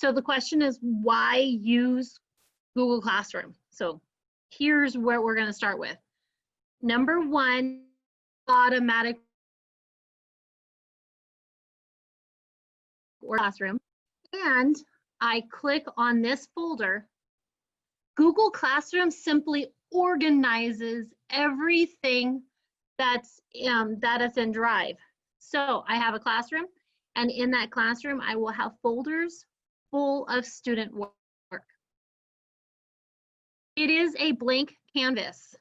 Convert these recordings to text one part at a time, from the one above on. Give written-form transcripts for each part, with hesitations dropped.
So the question is, why use Google Classroom? So here's where we're going to start with. Number one, automatic classroom. And I click on this folder. Google Classroom simply organizes everything that is in Drive. So I have a classroom, and in that classroom, I will have folders full of student work. It is a blank canvas.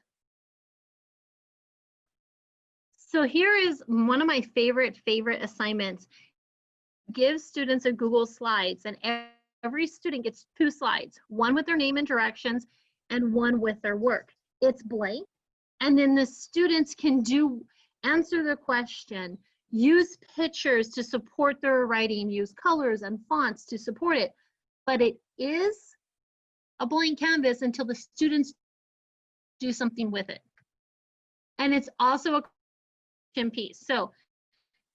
So here is one of my favorite assignments. Give students a Google Slides, and every student gets 2 slides, one with their name and directions and one with their work. It's blank, and then the students can answer the question, use pictures to support their writing, use colors and fonts to support it, but it is a blank canvas until the students do something with it. And it's also a question piece. So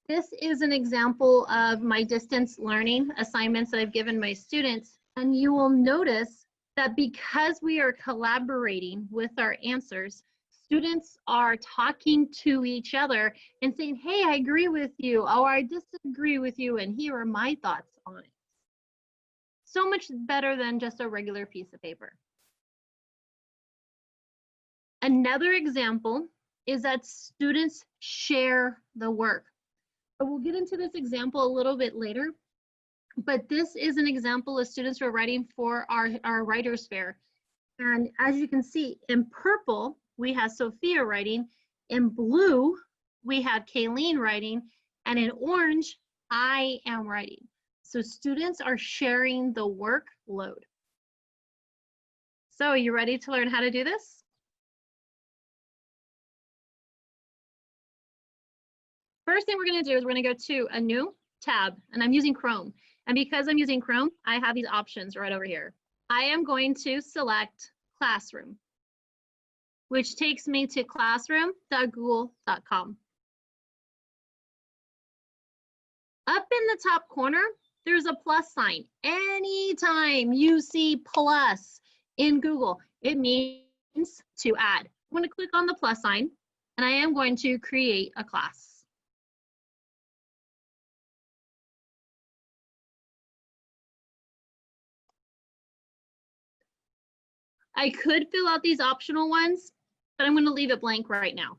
this is an example of my distance learning assignments that I've given my students. And you will notice that because we are collaborating with our answers, students are talking to each other and saying, hey, I agree with you, or I disagree with you, and here are my thoughts on it. So much better than just a regular piece of paper. Another example is that students share the work. We'll get into this example a little bit later, but this is an example of students who are writing for our writers fair. And as you can see, in purple, we have Sophia writing, in blue, we have Kayleen writing, and in orange, I am writing. So students are sharing the workload. So are you ready to learn how to do this? First thing we're going to do is we're going to go to a new tab, and I'm using Chrome. And because I'm using Chrome, I have these options right over here. I am going to select Classroom, which takes me to classroom.google.com. Up in the top corner, there's a plus sign. Anytime you see plus in Google, it means to add. I'm going to click on the plus sign, and I am going to create a class. I could fill out these optional ones, but I'm going to leave it blank right now.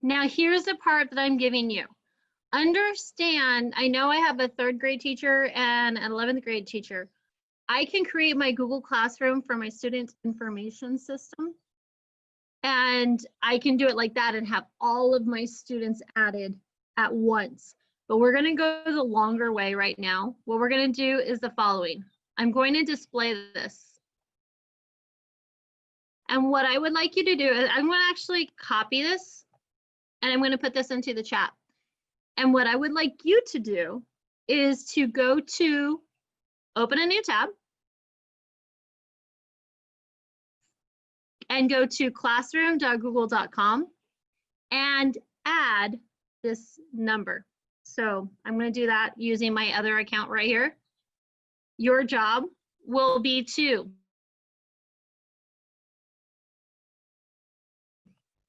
Now here's the part that I'm giving you. Understand, I know I have a 3rd grade teacher and an 11th grade teacher. I can create my Google Classroom for my student information system. And I can do it like that and have all of my students added at once. But we're going to go the longer way right now. What we're going to do is the following. I'm going to display this. And what I would like you to do is I'm going to actually copy this, and I'm going to put this into the chat. And what I would like you to do is to go to open a new tab and go to classroom.google.com and add this number. So I'm going to do that using my other account right here. Your job will be to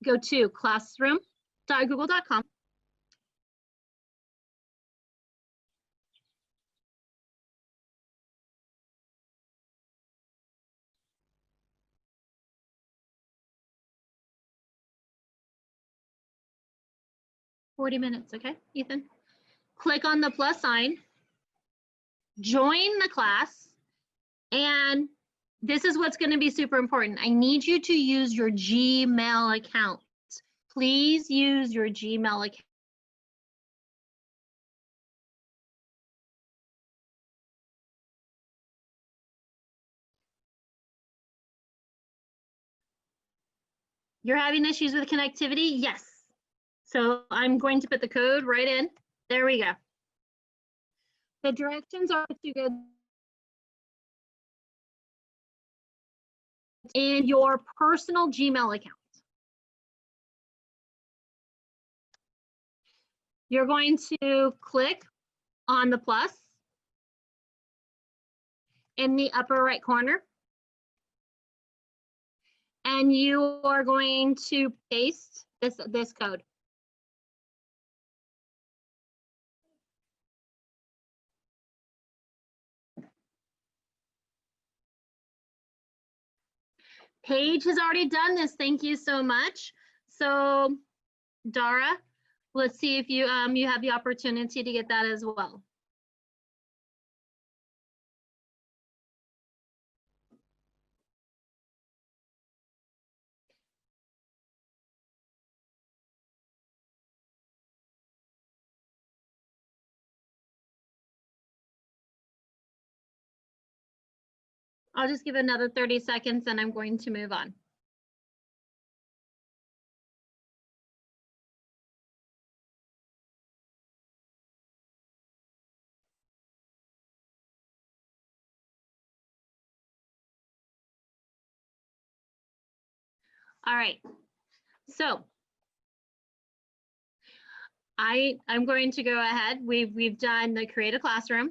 go to classroom.google.com. $40, okay, Ethan? Click on the plus sign, join the class, and this is what's going to be super important. I need you to use your Gmail account. Please use your Gmail account. You're having issues with connectivity? Yes. So I'm going to put the code right in. There we go. The directions are to go in your personal Gmail account. You're going to click on the plus in the upper right corner, and you are going to paste this code. Paige has already done this. Thank you so much. So Dara, let's see if you you have the opportunity to get that as well. I'll just give another 30 seconds and I'm going to move on. All right, so I'm going to go ahead. We've done the create a classroom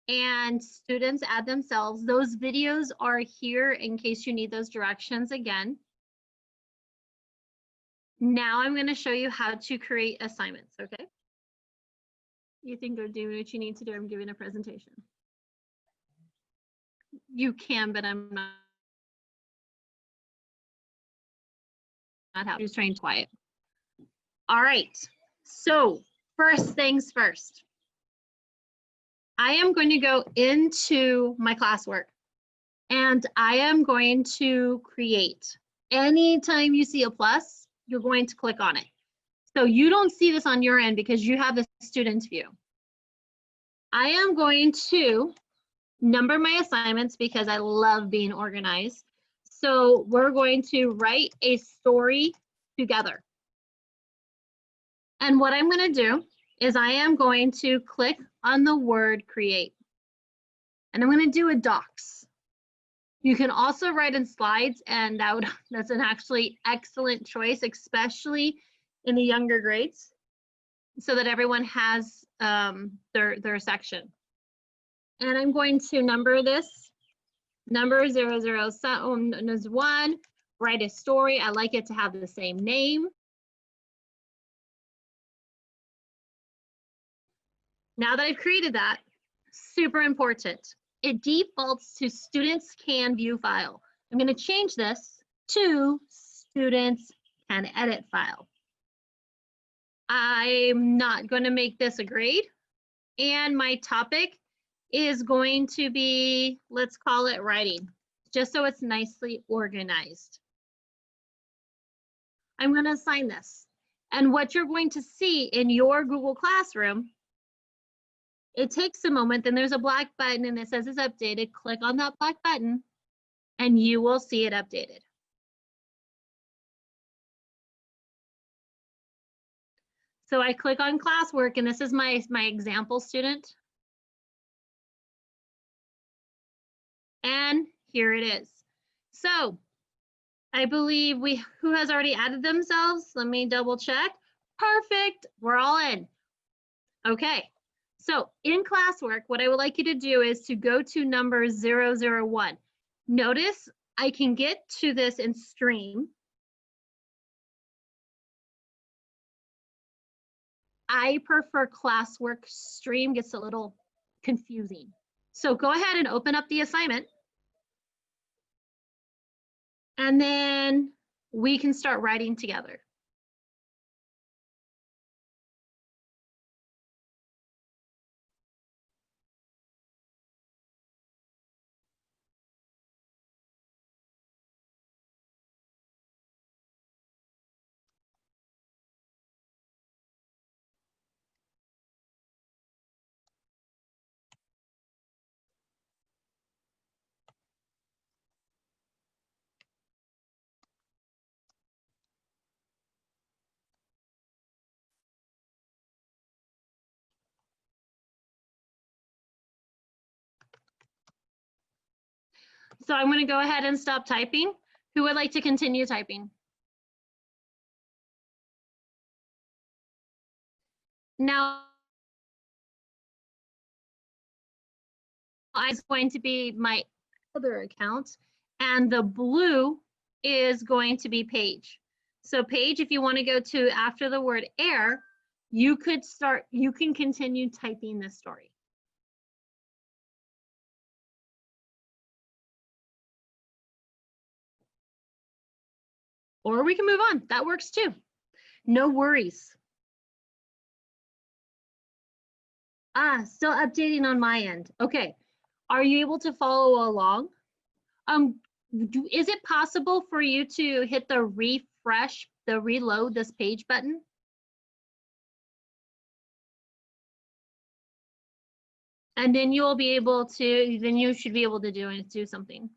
and students add themselves. Those videos are here in case you need those directions again. Now I'm going to show you how to create assignments, okay? You think you're doing what you need to do. I'm giving a presentation. You can, but I'm not happy. Just trying quiet. All right, so first things first. I am going to go into my classwork and I am going to create. Anytime you see a plus, you're going to click on it. So you don't see this on your end because you have the student's view. I am going to number my assignments because I love being organized. So we're going to write a story together. And what I'm going to do is I am going to click on the word create. And I'm going to do a docs. You can also write in slides, and that's an actually excellent choice, especially in the younger grades, so that everyone has their section. And I'm going to number this, number 001, write a story. I like it to have the same name. Now that I've created that, super important, it defaults to students can view file. I'm going to change this to students can edit file. I'm not going to make this a grade, and my topic is going to be, let's call it writing, just so it's nicely organized. I'm going to assign this. And what you're going to see in your Google Classroom, it takes a moment, then there's a black button and it says it's updated. Click on that black button and you will see it updated. So I click on classwork and this is my example student. And here it is. So I believe who has already added themselves? Let me double check. Perfect, we're all in. Okay, so in classwork, what I would like you to do is to go to number 001. Notice I can get to this in stream. I prefer classwork. Stream gets a little confusing. So go ahead and open up the assignment. And then we can start writing together. So I'm going to go ahead and stop typing. Who would like to continue typing? Now, it's going to be my other account, and the blue is going to be Paige. So Paige, if you want to go to after the word air, you can continue typing this story. Or we can move on. That works too. No worries. Still updating on my end. Okay. Are you able to follow along? Is it possible for you to hit the refresh, the reload this page button? And then you'll be able to, then you should be able to do something.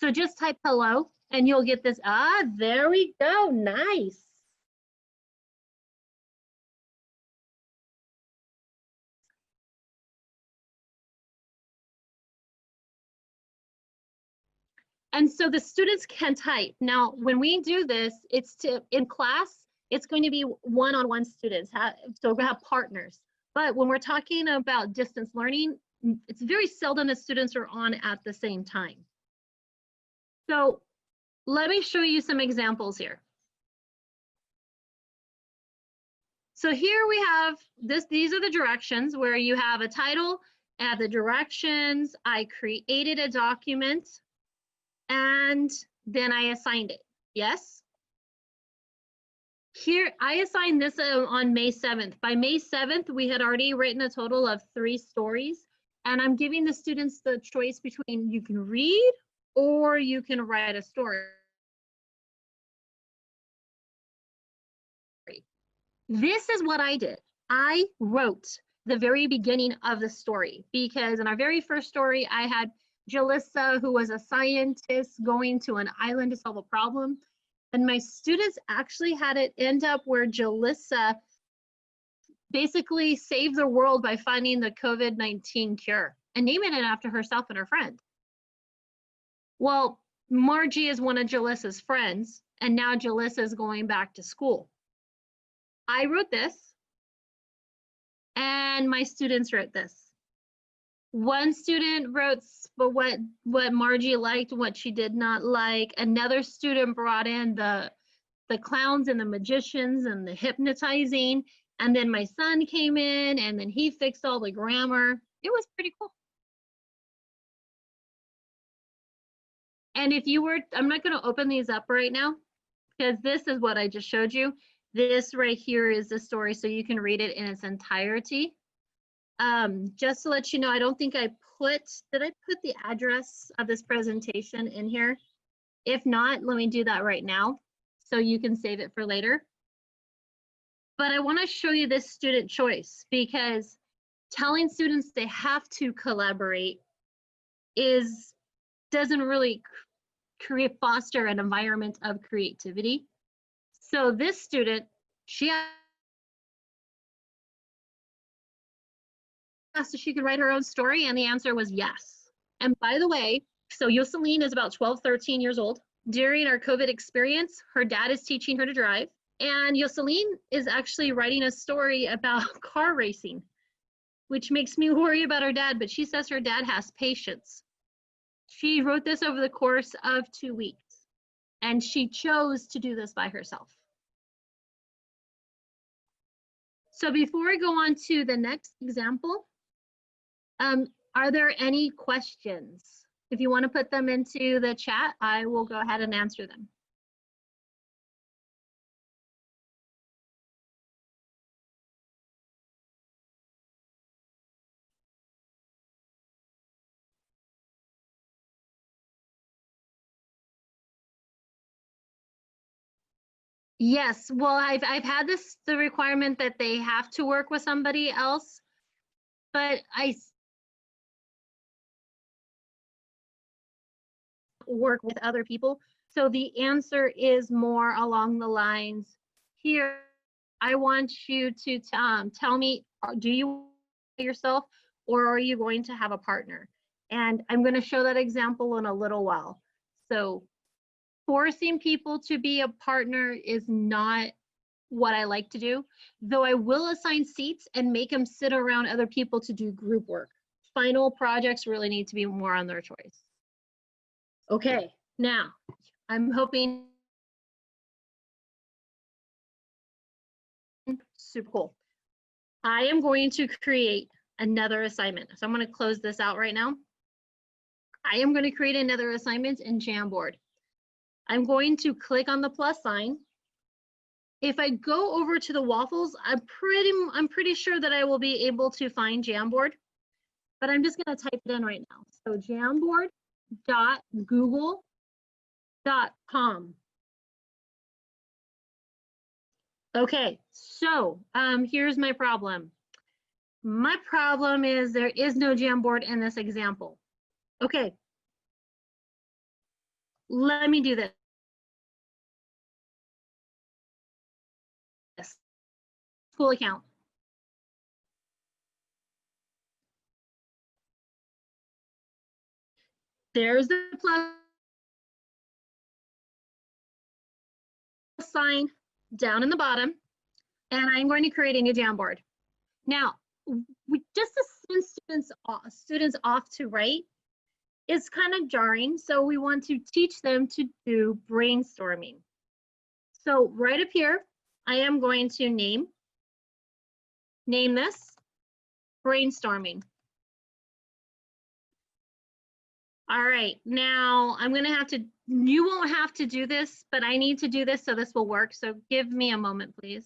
So just type hello and you'll get this. There we go. Nice. And so the students can type. Now, when we do this, in class, it's going to be one-on-one students, so we have partners. But when we're talking about distance learning, it's very seldom that students are on at the same time. So let me show you some examples here. So here we have these are the directions where you have a title, add the directions, I created a document, and then I assigned it. Yes? Here, I assigned this on May 7th. By May 7th, we had already written a total of 3 stories, and I'm giving the students the choice between you can read or you can write a story. This is what I did. I wrote the very beginning of the story because in our very first story, I had Jalissa, who was a scientist going to an island to solve a problem. And my students actually had it end up where Jalissa basically saved the world by finding the COVID-19 cure and naming it after herself and her friend. Well, Margie is one of Jalissa's friends, and now Jalissa is going back to school. I wrote this, and my students wrote this. One student wrote what Margie liked, what she did not like. Another student brought in the clowns and the magicians and the hypnotizing. And then my son came in and then he fixed all the grammar. It was pretty cool. And if you were, I'm not going to open these up right now because this is what I just showed you. This right here is the story, so you can read it in its entirety. Just to let you know, I don't think did I put the address of this presentation in here? If not, let me do that right now so you can save it for later. But I want to show you this student choice because telling students they have to collaborate doesn't really foster an environment of creativity. So this student, she asked if she could write her own story, and the answer was yes. And by the way, so Yoseline is about 12, 13 years old. During our COVID experience, her dad is teaching her to drive, and Yoseline is actually writing a story about car racing, which makes me worry about her dad, but she says her dad has patience. She wrote this over the course of 2 weeks, and she chose to do this by herself. So before I go on to the next example, are there any questions? If you want to put them into the chat, I will go ahead and answer them. Yes, well, I've had the requirement that they have to work with somebody else, but I work with other people. So the answer is more along the lines here. I want you to tell me, do you yourself or are you going to have a partner? And I'm going to show that example in a little while. So forcing people to be a partner is not what I like to do, though I will assign seats and make them sit around other people to do group work. Final projects really need to be more on their choice. Okay, now I'm hoping super cool. I am going to create another assignment. So I'm going to close this out right now. I am going to create another assignment in Jamboard. I'm going to click on the plus sign. If I go over to the waffles, I'm pretty sure that I will be able to find Jamboard, but I'm just going to type it in right now. So jamboard.google.com. Okay, so here's my problem. My problem is there is no Jamboard in this example. Okay, let me do this. School account. There's the plus sign down in the bottom, and I'm going to create a new Jamboard. Now, just to send students off to write is kind of jarring, so we want to teach them to do brainstorming. So right up here, I am going to name this brainstorming. All right, now I'm gonna have to, you won't have to do this, but I need to do this so this will work. So give me a moment, please.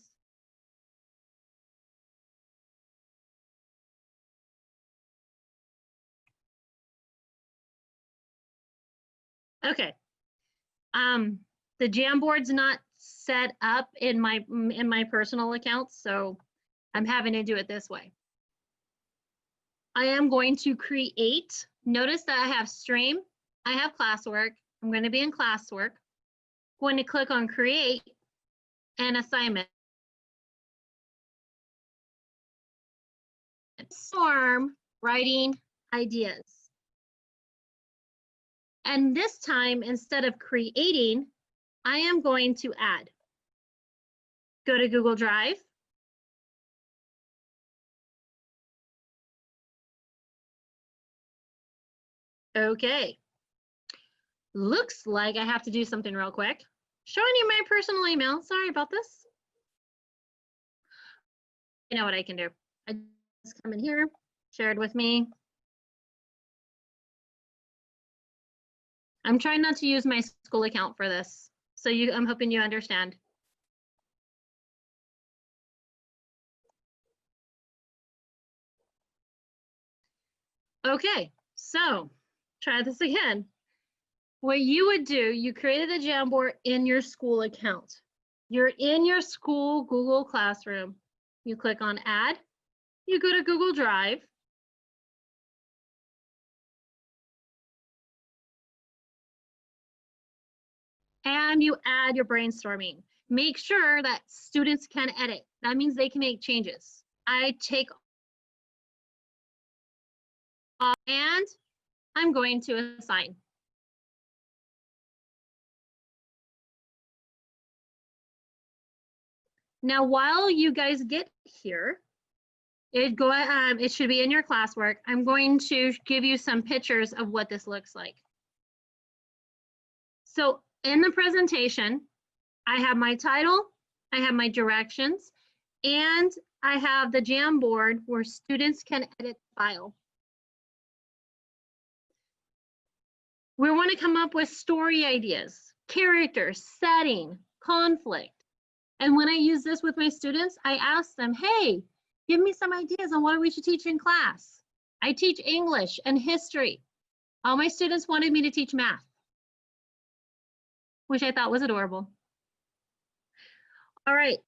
Okay, the Jamboard's not set up in my personal account, so I'm having to do it this way. I am going to create, notice that I have stream, I have classwork, I'm going to be in classwork, going to click on create an assignment. Storm writing ideas. And this time, instead of creating, I am going to add. Go to Google Drive. Okay. Looks like I have to do something real quick. Showing you my personal email. Sorry about this. You know what I can do. I just come in here, share it with me. I'm trying not to use my school account for this. So I'm hoping you understand. Okay, so try this again. What you would do, you created a Jamboard in your school account. You're in your school Google Classroom. You click on Add. You go to Google Drive. And you add your brainstorming. Make sure that students can edit. That means they can make changes. I take off and I'm going to assign. Now, while you guys get here, it should be in your classwork. I'm going to give you some pictures of what this looks like. So in the presentation, I have my title, I have my directions, and I have the Jamboard where students can edit the file. We want to come up with story ideas, characters, setting, conflict. And when I use this with my students, I ask them, hey, give me some ideas on what we should teach in class. I teach English and history. All my students wanted me to teach math, which I thought was adorable. All right,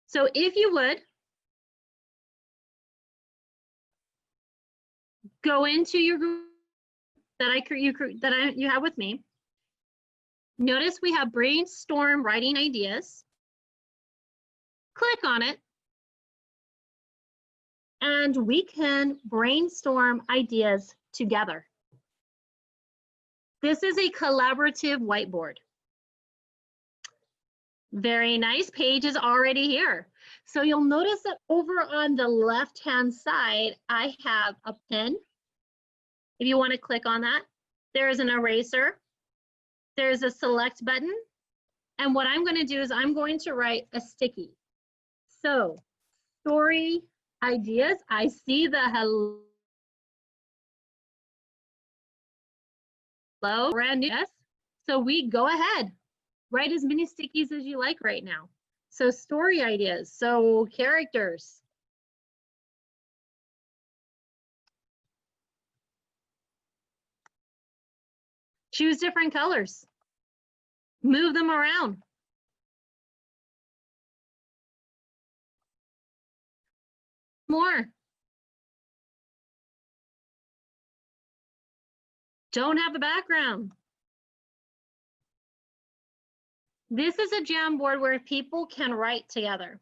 so if you would, go into your group that you have with me. Notice we have brainstorm writing ideas. Click on it. and we can brainstorm ideas together. This is a collaborative whiteboard. Very nice, page is already here. So you'll notice that over on the left-hand side, I have a pen. If you want to click on that, there's an eraser, there's a select button, and what I'm going to do is I'm going to write a sticky. So, story ideas, I see the hello, brand new, yes. So we go ahead, write as many stickies as you like right now. So story ideas, so characters. Choose different colors. Move them around. More. Don't have a background. This is a Jamboard where people can write together.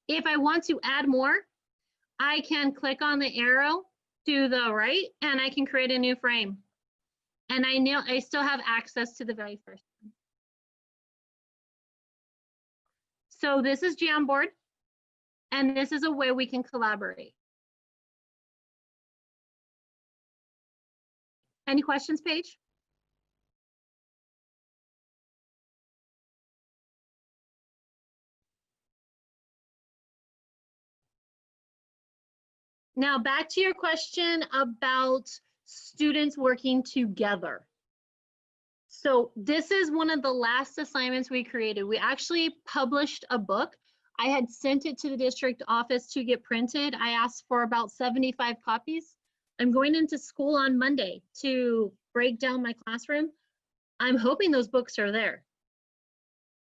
If I want to add more, I can click on the arrow to the right and I can create a new frame. And I still have access to the very first one. So this is Jamboard, and this is a way we can collaborate. Any questions, Paige? Now back to your question about students working together. So this is one of the last assignments we created. We actually published a book. I had sent it to the district office to get printed. I asked for about 75 copies. I'm going into school on Monday to break down my classroom. I'm hoping those books are there.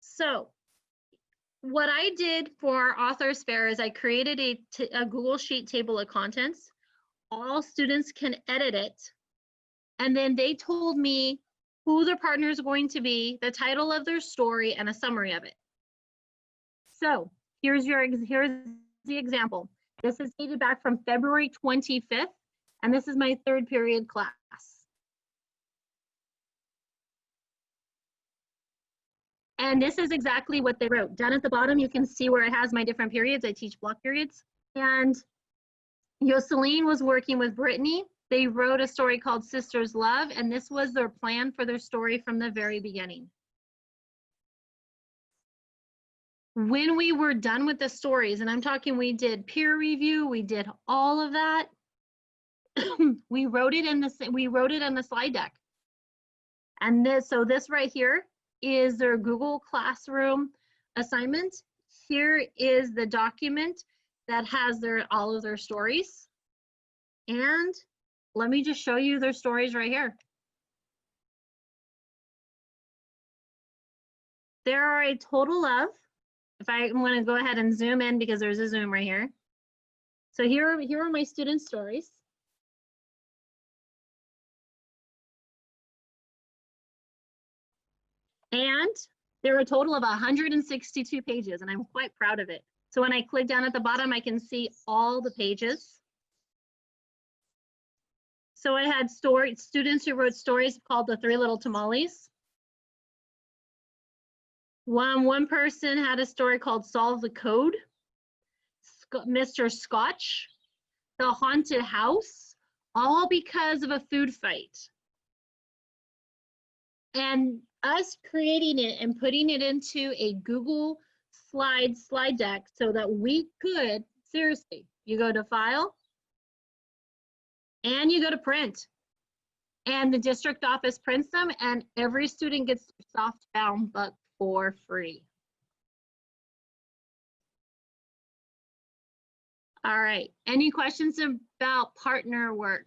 So what I did for our authors fair is I created a Google Sheet table of contents. All students can edit it. And then they told me who their partner is going to be, the title of their story, and a summary of it. So here's the example. This is dated back from February 25th, and this is my third period class. And this is exactly what they wrote. Down at the bottom, you can see where it has my different periods. I teach block periods. And Yoseline was working with Brittany. They wrote a story called Sisters Love, and this was their plan for their story from the very beginning. When we were done with the stories, and I'm talking we did peer review, we did all of that, we wrote it in the slide deck. And this right here is their Google Classroom assignment. Here is the document that has all of their stories. And let me just show you their stories right here. There are a total of, if I'm going to go ahead and zoom in because there's a zoom right here. So here are my student stories. And there are a total of 162 pages, and I'm quite proud of it. So when I click down at the bottom, I can see all the pages. So I had students who wrote stories called The Three Little Tamales. One person had a story called Solve the Code, Mr. Scotch, The Haunted House, all because of a food fight. And us creating it and putting it into a Google slide deck so that we could, seriously, you go to File, and you go to Print. And the district office prints them, and every student gets their softbound book for free. All right, any questions about partner work?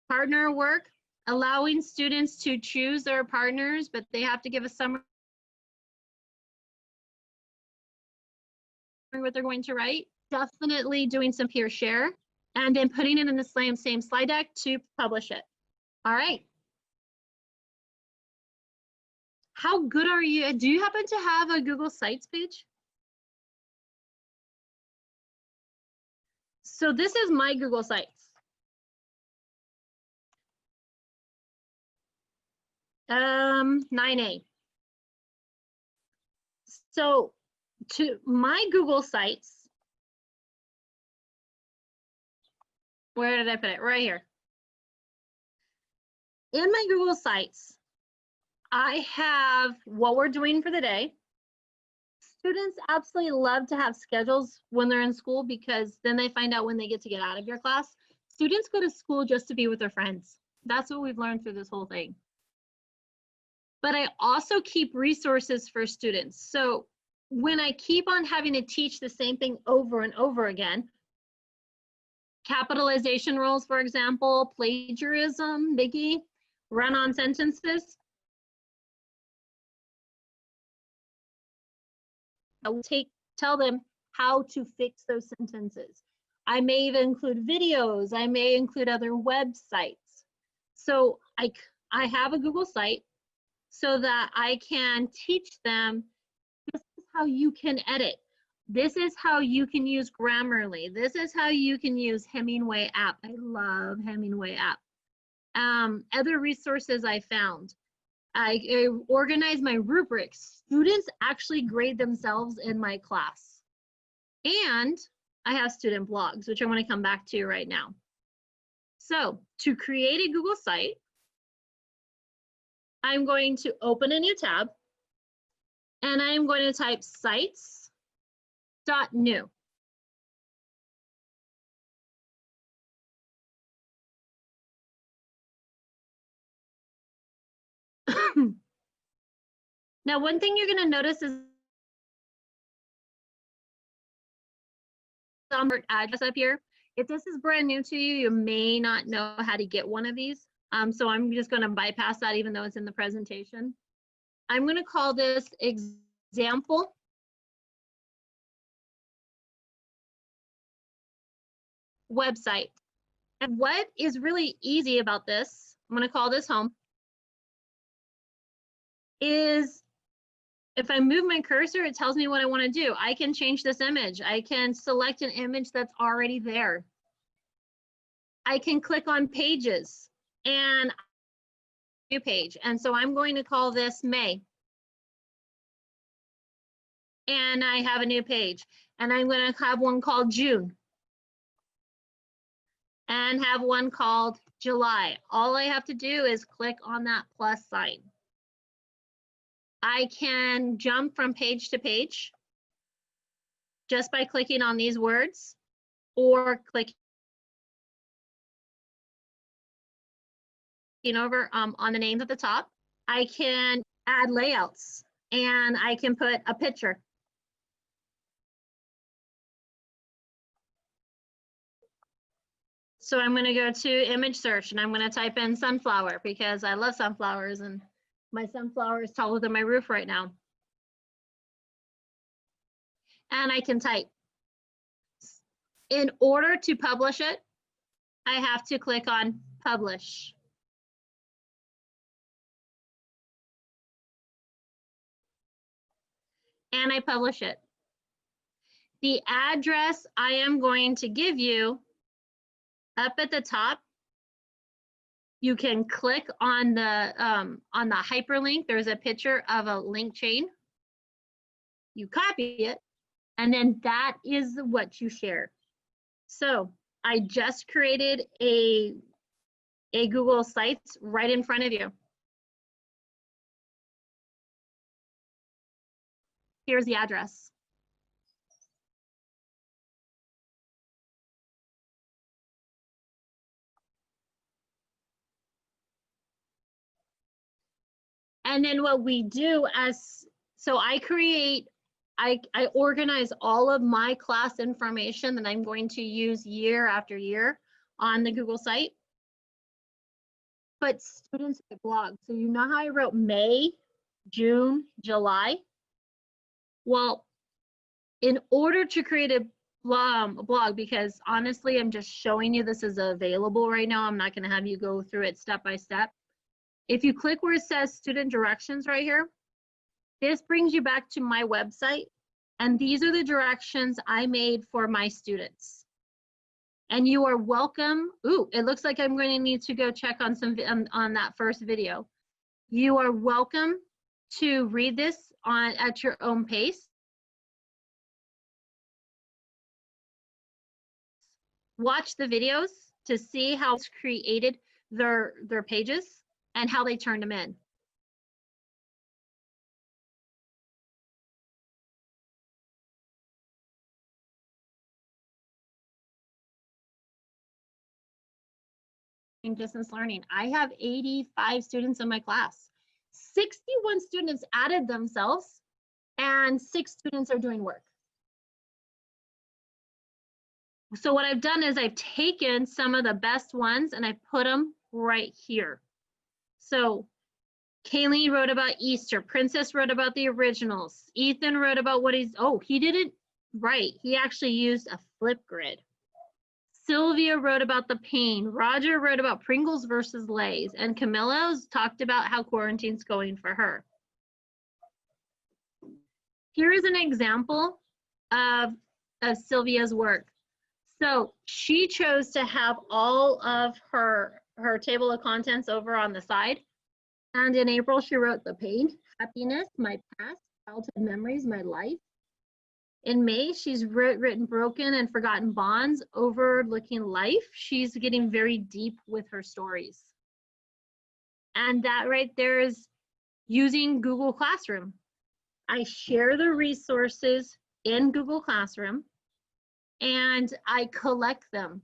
Partner work, allowing students to choose their partners, but they have to give a summary what they're going to write. Definitely doing some peer share, and then putting it in the same slide deck to publish it. All right. How good are you? Do you happen to have a Google Sites page? So this is my Google Sites. 9A. So to my Google Sites, where did I put it? Right here. In my Google Sites, I have what we're doing for the day. Students absolutely love to have schedules when they're in school because then they find out when they get to get out of your class. Students go to school just to be with their friends. That's what we've learned through this whole thing. But I also keep resources for students. So when I keep on having to teach the same thing over and over again, capitalization rules, for example, plagiarism, biggie, run-on sentences, I will tell them how to fix those sentences. I may even include videos. I may include other websites. So I have a Google site so that I can teach them, this is how you can edit. This is how you can use Grammarly. This is how you can use Hemingway app. I love Hemingway app. Other resources I found. I organize my rubrics. Students actually grade themselves in my class. And I have student blogs, which I want to come back to right now. So to create a Google site, I'm going to open a new tab and I'm going to type sites.new. Now, one thing you're going to notice is some address up here. If this is brand new to you, you may not know how to get one of these. So I'm just going to bypass that even though it's in the presentation. I'm going to call this example website. And what is really easy about this, I'm going to call this home, is if I move my cursor, it tells me what I want to do. I can change this image. I can select an image that's already there. I can click on pages and new page. And so I'm going to call this May. And I have a new page. And I'm going to have one called June. And have one called July. All I have to do is click on that plus sign. I can jump from page to page just by clicking on these words or clicking over on the names at the top. I can add layouts and I can put a picture. So I'm going to go to image search and I'm going to type in sunflower because I love sunflowers and my sunflower is taller than my roof right now. And I can type. In order to publish it, I have to click on publish. And I publish it. The address I am going to give you up at the top, you can click on the hyperlink. There's a picture of a link chain. You copy it, and then that is what you share. So I just created a Google Sites right in front of you. Here's the address. And then what we do so I organize all of my class information that I'm going to use year after year on the Google site. But students blog. So you know how I wrote May, June, July? Well, in order to create a blog, because honestly, I'm just showing you this is available right now. I'm not going to have you go through it step by step. If you click where it says student directions right here, This brings you back to my website, and these are the directions I made for my students. And you are welcome. Ooh, it looks like I'm going to need to go check on some on that first video. You are welcome to read this at your own pace. Watch the videos to see how it's created their pages and how they turned them in. In distance learning, I have 85 students in my class. 61 students added themselves and 6 students are doing work. So what I've done is I've taken some of the best ones and I put them right here. So Kayleen wrote about Easter. Princess wrote about the originals. Ethan wrote about what he did it right. He actually used a flip grid. Sylvia wrote about the pain. Roger wrote about Pringles versus Lay's. And Camilla's talked about how quarantine's going for her. Here is an example of Sylvia's work. So she chose to have all of her table of contents over on the side. And in April, she wrote the pain, happiness, my past, childhood memories, my life. In May, she's written broken and forgotten bonds, overlooking life. She's getting very deep with her stories. And that right there is using Google Classroom. I share the resources in Google Classroom and I collect them.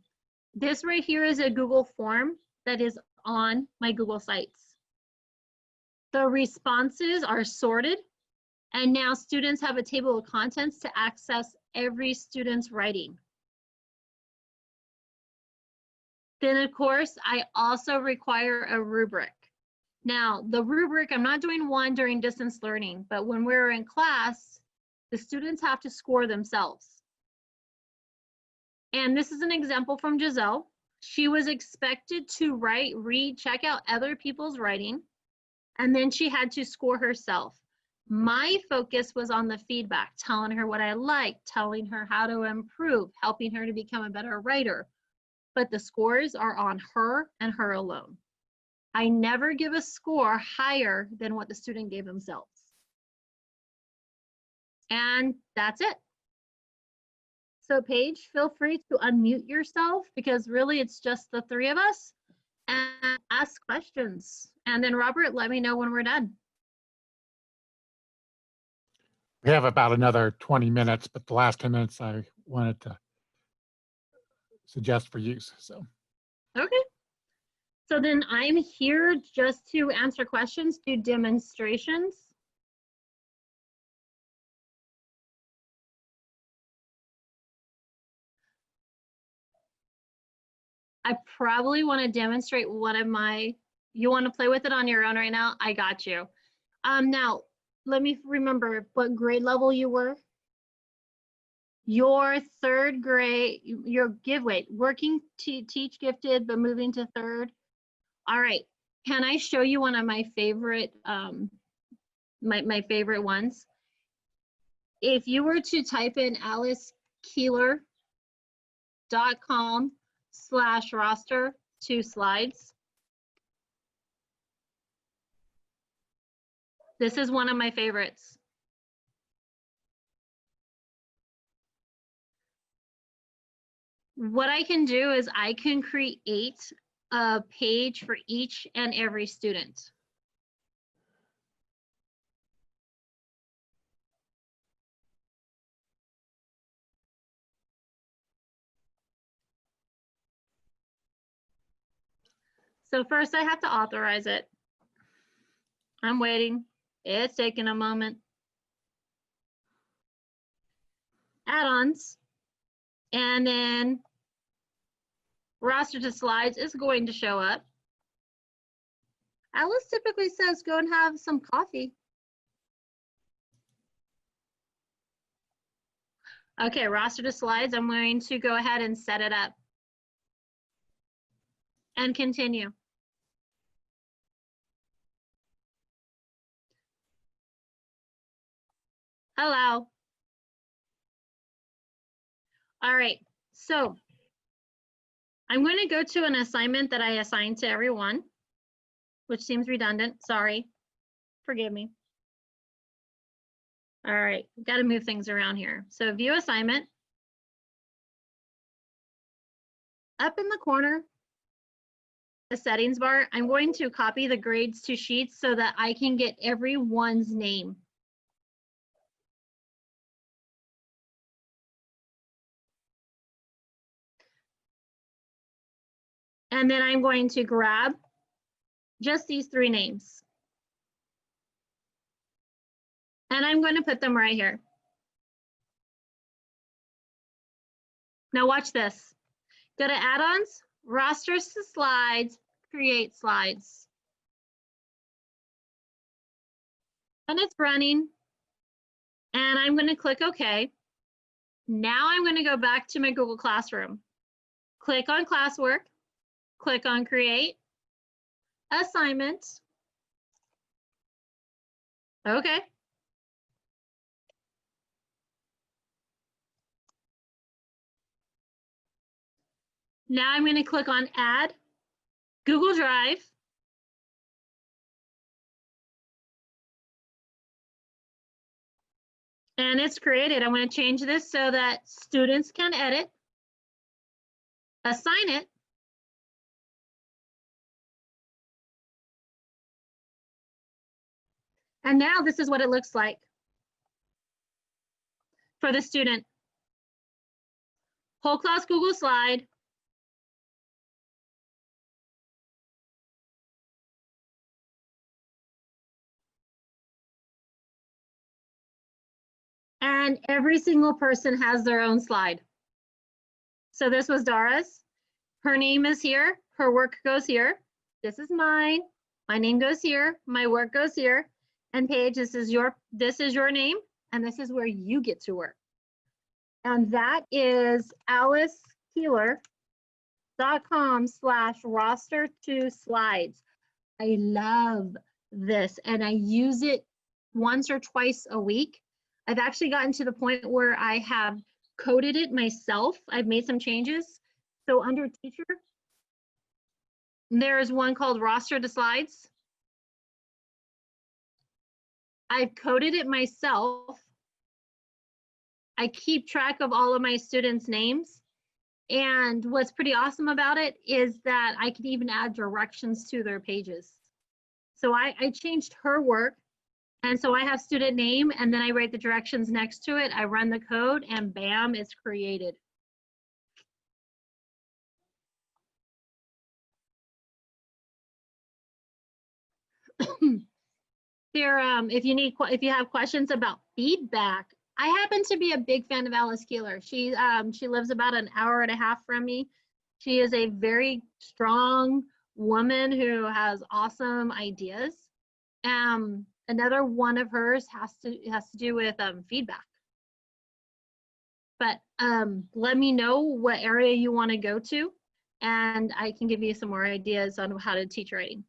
This right here is a Google form that is on my Google Sites. The responses are sorted. And now students have a table of contents to access every student's writing. Then of course, I also require a rubric. Now the rubric, I'm not doing one during distance learning, but when we're in class, the students have to score themselves. And this is an example from Giselle. She was expected to write, read, check out other people's writing, and then she had to score herself. My focus was on the feedback, telling her what I liked, telling her how to improve, helping her to become a better writer. But the scores are on her and her alone. I never give a score higher than what the student gave themselves. And that's it. So Paige, feel free to unmute yourself because really it's just the three of us and ask questions. And then Robert, let me know when we're done. We have about another 20 minutes, but the last 10 minutes I wanted to suggest for use. So. Okay. So then I'm here just to answer questions, do demonstrations. I probably want to demonstrate one of my, you want to play with it on your own right now? I got you. Now, let me remember what grade level you were. Your third grade, your working teach gifted, but moving to third. All right, can I show you one of my favorite, my favorite ones? If you were to type in alicekeeler.com/roster 2 slides. This is one of my favorites. What I can do is I can create a page for each and every student. So first I have to authorize it. I'm waiting. It's taking a moment. Add-ons. And then roster to slides is going to show up. Alice typically says go and have some coffee. Okay, roster to slides. I'm going to go ahead and set it up. And continue. Allow. All right, so I'm going to go to an assignment that I assigned to everyone, which seems redundant. Sorry, forgive me. All right, got to move things around here. So view assignment. Up in the corner, the settings bar, I'm going to copy the grades to sheets so that I can get everyone's name. And then I'm going to grab just these 3 names. And I'm going to put them right here. Now watch this. Go to add-ons, rosters to slides, create slides. And it's running. And I'm going to click OK. Now I'm going to go back to my Google Classroom. Click on classwork, click on create, assignment. Okay. Now I'm going to click on add, Google Drive. And it's created. I'm going to change this so that students can edit, assign it, and now this is what it looks like for the student. Whole class Google slide. And every single person has their own slide. So this was Dara's. Her name is here. Her work goes here. This is mine. My name goes here. My work goes here. And Paige, this is your name, and this is where you get to work. And that is alicekeeler.com/roster2slides. I love this, and I use it once or twice a week. I've actually gotten to the point where I have coded it myself. I've made some changes. So under teacher, there is one called roster to slides. I've coded it myself. I keep track of all of my students' names. And what's pretty awesome about it is that I can even add directions to their pages. So I changed her work. And so I have student name, and then I write the directions next to it. I run the code, and bam, it's created. There, if you have questions about feedback, I happen to be a big fan of Alice Keeler. She lives about an hour and a half from me. She is a very strong woman who has awesome ideas. Another one of hers has to do with feedback. But let me know what area you want to go to, and I can give you some more ideas on how to teach writing.